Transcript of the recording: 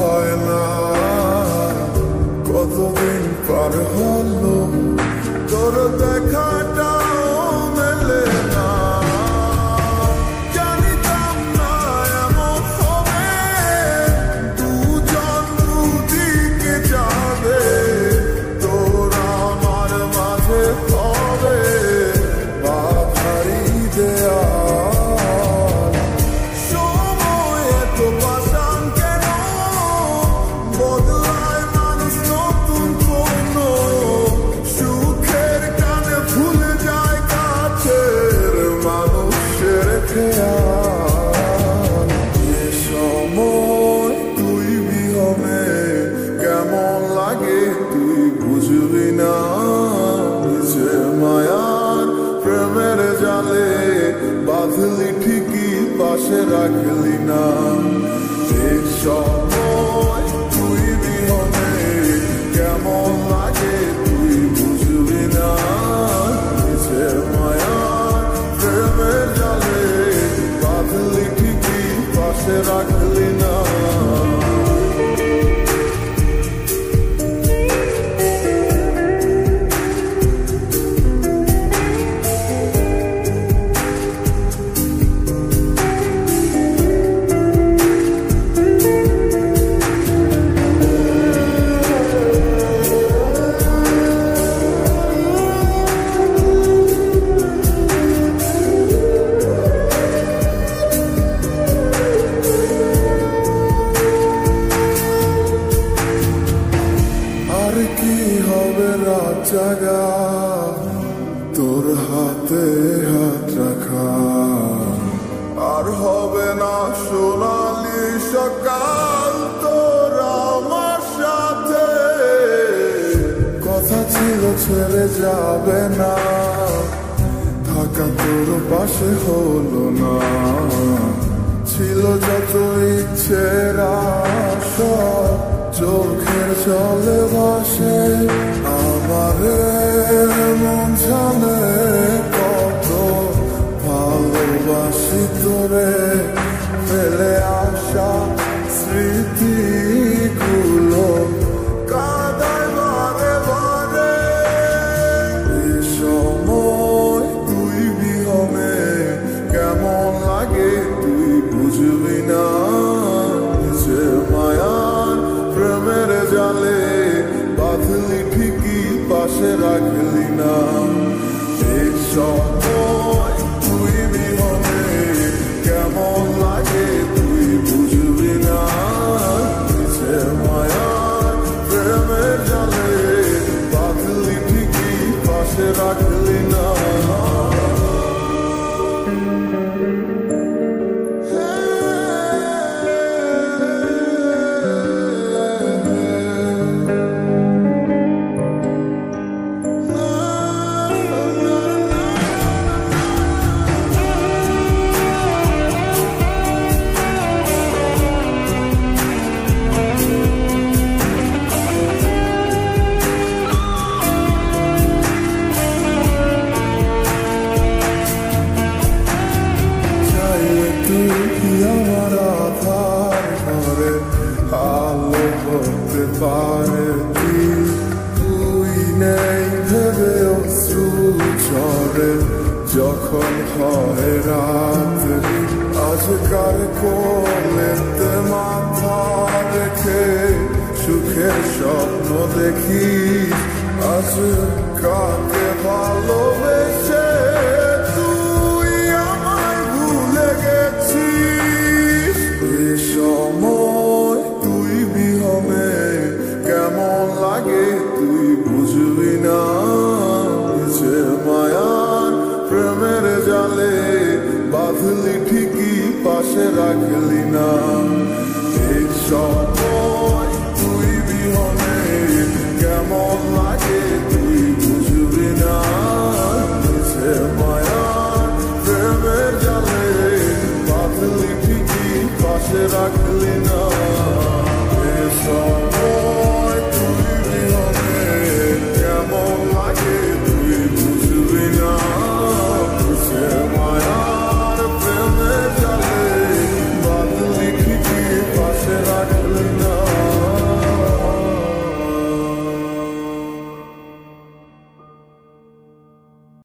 হয় না, কতদিন পার হলো তোর দেখাটাও মেলে না। জানিতাম না এমন হবে, দুজন দুদিকে যাবে, তোর আমার মাঝে হবে বাধারি দেয়া। সময় তুই বিহনে কেমন লাগে তুই বুঝবি না, নিচে মায়ার প্রেমের জালে বাঁধলি ঠিকই পাশে রাখলি না। এই সময় তুই বিহনে কেমন লাগে তুই বুঝবি না, নিচে মায়ার প্রেমের জালে বাঁধলি ঠিকই পাশে রাখলি না। কি হবে রাত জাগা তোর হাতে হাত রাখা, আর হবে না সোনালি সকাল তোর আমার সাথে। কথা ছিল ছেড়ে যাবে না, থাকা তোর পাশে হলো না, ছিল যত ইচ্ছের আশা চোখের জলে ভাসে। আমার মন জানে কত ভালোবাসি তোরে, ফেলে আসা স্মৃতিগুলো কাঁদায় বারে বারে। এই সময় তুই বিহনে কেমন লাগে তুই বুঝবি না, নিচে মায়ার প্রেমের জালে বাঁধলি ঠিকই পাশে রাখলি না। এই সময় তুই বিহনে কেমন লাগে তুই বুঝবি না, নিচে মায়ার প্রেমের জালে বাঁধলি ঠিকই পাশে রাখলি না। আমার আধার ঘরে আলো হতে পারে তুই নেই ভেবে অশ্রু ঝরে যখন হয় রাত। আজকাল কোলেতে মাথা রেখে সুখের স্বপ্ন দেখি, আজ কাকে ভালোবেসে